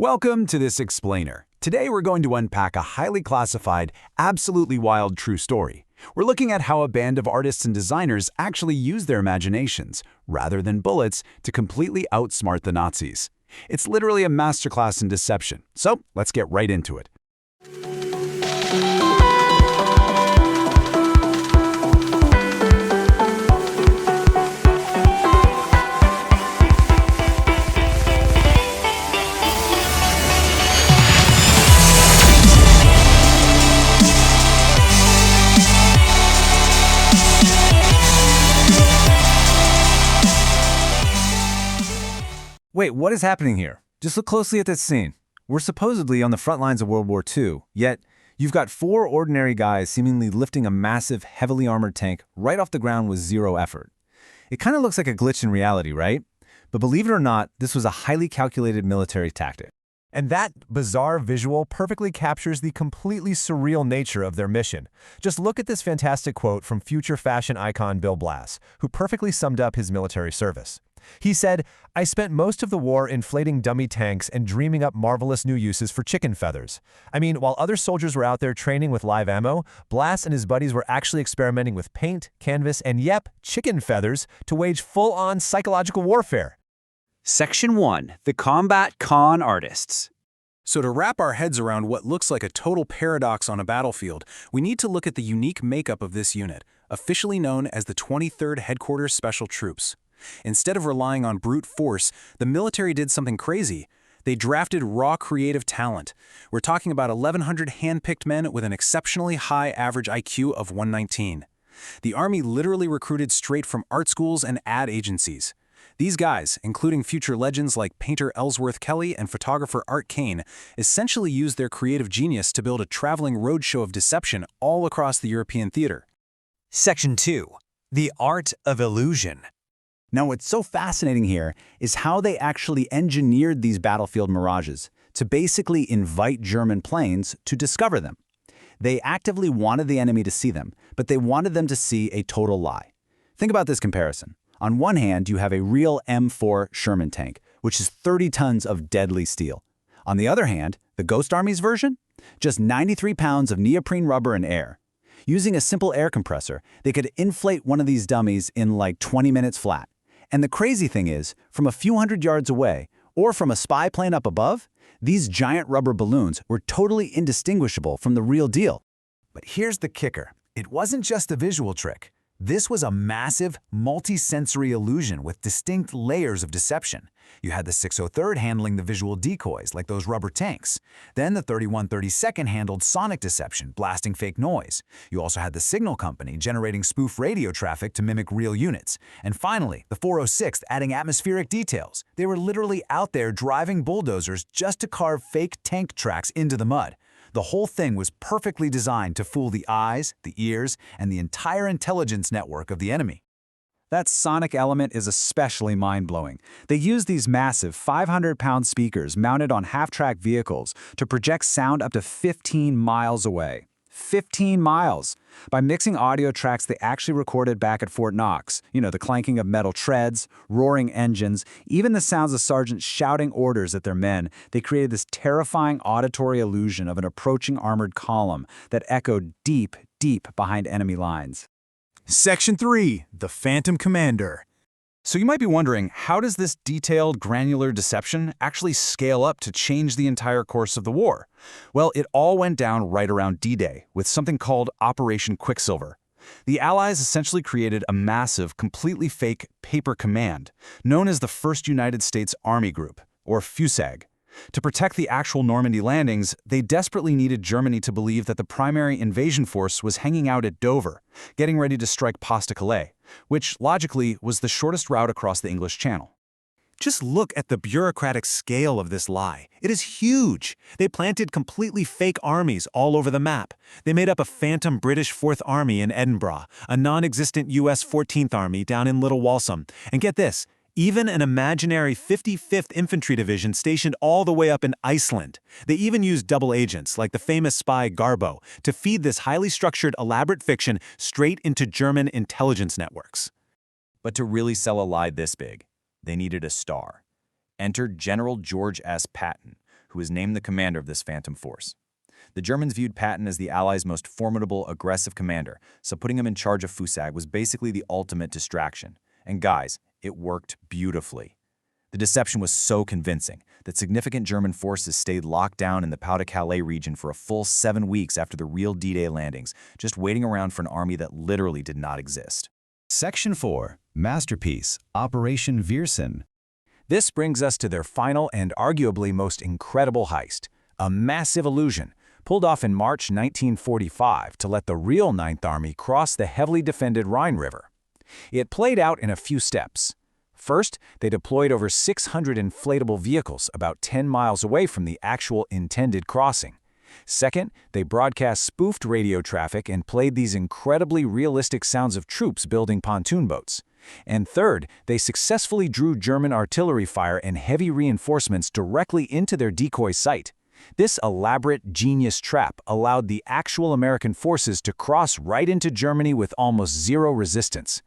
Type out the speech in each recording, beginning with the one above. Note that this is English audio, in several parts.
Welcome to this explainer. Today we're going to unpack a highly classified, absolutely wild true story. We're looking at how a band of artists and designers actually used their imaginations, rather than bullets, to completely outsmart the Nazis. It's literally a masterclass in deception, so let's get right into it. Wait, what is happening here? Just look closely at this scene. We're supposedly on the front lines of World War II, yet you've got four ordinary guys seemingly lifting a massive, heavily armored tank right off the ground with zero effort. It kind of looks like a glitch in reality, right? But believe it or not, this was a highly calculated military tactic. And that bizarre visual perfectly captures the completely surreal nature of their mission. Just look at this fantastic quote from future fashion icon Bill Blass, who perfectly summed up his military service. He said, "I spent most of the war inflating dummy tanks and dreaming up marvelous new uses for chicken feathers. I mean, while other soldiers were out there training with live ammo, Blass and his buddies were actually experimenting with paint, canvas, and chicken feathers to wage full-on psychological warfare." Section 1. The Combat Con Artists. So to wrap our heads around what looks like a total paradox on a battlefield, we need to look at the unique makeup of this unit, officially known as the 23rd Headquarters Special Troops. Instead of relying on brute force, the military did something crazy. They drafted raw creative talent. We're talking about 1,100 hand-picked men with an exceptionally high average IQ of 119. The Army literally recruited straight from art schools and ad agencies. These guys, including future legends like painter Ellsworth Kelly and photographer Art Kane, essentially used their creative genius to build a traveling roadshow of deception all across the European theater. Section 2. The Art of Illusion. Now, what's so fascinating here is how they actually engineered these battlefield mirages to basically invite German planes to discover them. They actively wanted the enemy to see them, but they wanted them to see a total lie. Think about this comparison. On one hand, you have a real M4 Sherman tank, which is 30 tons of deadly steel. On the other hand, the Ghost Army's version? Just 93 pounds of neoprene rubber and air. Using a simple air compressor, they could inflate one of these dummies in like 20 minutes flat. And the crazy thing is, from a few hundred yards away, or from a spy plane up above, these giant rubber balloons were totally indistinguishable from the real deal. But here's the kicker. It wasn't just a visual trick. This was a massive, multi-sensory illusion with distinct layers of deception. You had the 603rd handling the visual decoys, like those rubber tanks. Then the 3132nd handled sonic deception, blasting fake noise. You also had the signal company generating spoof radio traffic to mimic real units. And finally, the 406th adding atmospheric details. They were literally out there driving bulldozers just to carve fake tank tracks into the mud. The whole thing was perfectly designed to fool the eyes, the ears, and the entire intelligence network of the enemy. That sonic element is especially mind-blowing. They use these massive 500-pound speakers mounted on half-track vehicles to project sound up to 15 miles away. 15 miles! By mixing audio tracks they actually recorded back at Fort Knox, the clanking of metal treads, roaring engines, even the sounds of sergeants shouting orders at their men, they created this terrifying auditory illusion of an approaching armored column that echoed deep, deep behind enemy lines. Section 3. The Phantom Commander. So you might be wondering, how does this detailed, granular deception actually scale up to change the entire course of the war? Well, it all went down right around D-Day with something called Operation Quicksilver. The Allies essentially created a massive, completely fake paper command, known as the 1st United States Army Group, or FUSAG. To protect the actual Normandy landings, they desperately needed Germany to believe that the primary invasion force was hanging out at Dover, getting ready to strike Pas-de-Calais, which, logically, was the shortest route across the English Channel. Just look at the bureaucratic scale of this lie. It is huge. They planted completely fake armies all over the map. They made up a phantom British 4th Army in Edinburgh, a non-existent US 14th Army down in Little Walsham. And get this, even an imaginary 55th Infantry Division stationed all the way up in Iceland. They even used double agents, like the famous spy Garbo, to feed this highly structured, elaborate fiction straight into German intelligence networks. But to really sell a lie this big, they needed a star. Enter General George S. Patton, who was named the commander of this phantom force. The Germans viewed Patton as the Allies' most formidable, aggressive commander, so putting him in charge of Fusag was basically the ultimate distraction. And guys, it worked beautifully. The deception was so convincing that significant German forces stayed locked down in the Pas-de-Calais region for a full 7 weeks after the real D-Day landings, just waiting around for an army that literally did not exist. Section 4. Masterpiece, Operation Viersen. This brings us to their final and arguably most incredible heist, a massive illusion, pulled off in March 1945 to let the real Ninth Army cross the heavily defended Rhine River. It played out in a few steps. First, they deployed over 600 inflatable vehicles about 10 miles away from the actual intended crossing. Second, they broadcast spoofed radio traffic and played these incredibly realistic sounds of troops building pontoon boats. And third, they successfully drew German artillery fire and heavy reinforcements directly into their decoy site. This elaborate, genius trap allowed the actual American forces to cross right into Germany with almost zero resistance.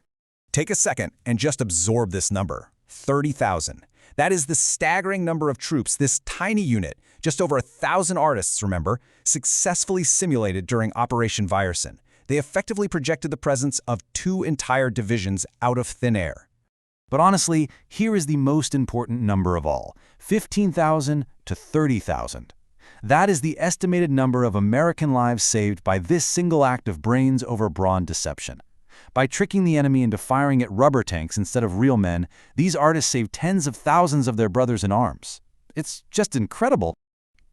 Take a second and just absorb this number, 30,000. That is the staggering number of troops this tiny unit, just over 1,000 artists, remember, successfully simulated during Operation Viersen. They effectively projected the presence of 2 entire divisions out of thin air. But honestly, here is the most important number of all, 15,000 to 30,000. That is the estimated number of American lives saved by this single act of brains over brawn deception. By tricking the enemy into firing at rubber tanks instead of real men, these artists saved tens of thousands of their brothers in arms. It's just incredible.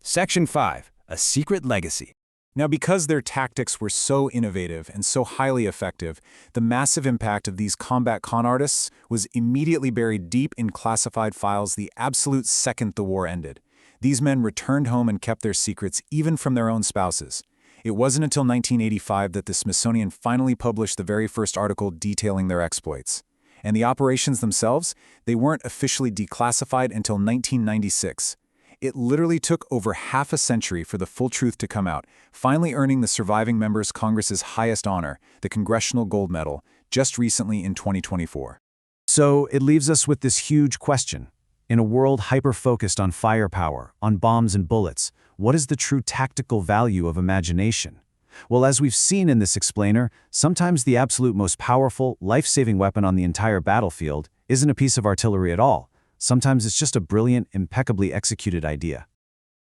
Section 5. A Secret Legacy. Now, because their tactics were so innovative and so highly effective, the massive impact of these combat con artists was immediately buried deep in classified files the absolute second the war ended. These men returned home and kept their secrets even from their own spouses. It wasn't until 1985 that the Smithsonian finally published the very first article detailing their exploits. And the operations themselves, they weren't officially declassified until 1996. It literally took over half a century for the full truth to come out, finally earning the surviving members Congress's highest honor, the Congressional Gold Medal, just recently in 2024. So it leaves us with this huge question. In a world hyper-focused on firepower, on bombs and bullets, what is the true tactical value of imagination? Well, as we've seen in this explainer, sometimes the absolute most powerful, life-saving weapon on the entire battlefield isn't a piece of artillery at all. Sometimes it's just a brilliant, impeccably executed idea.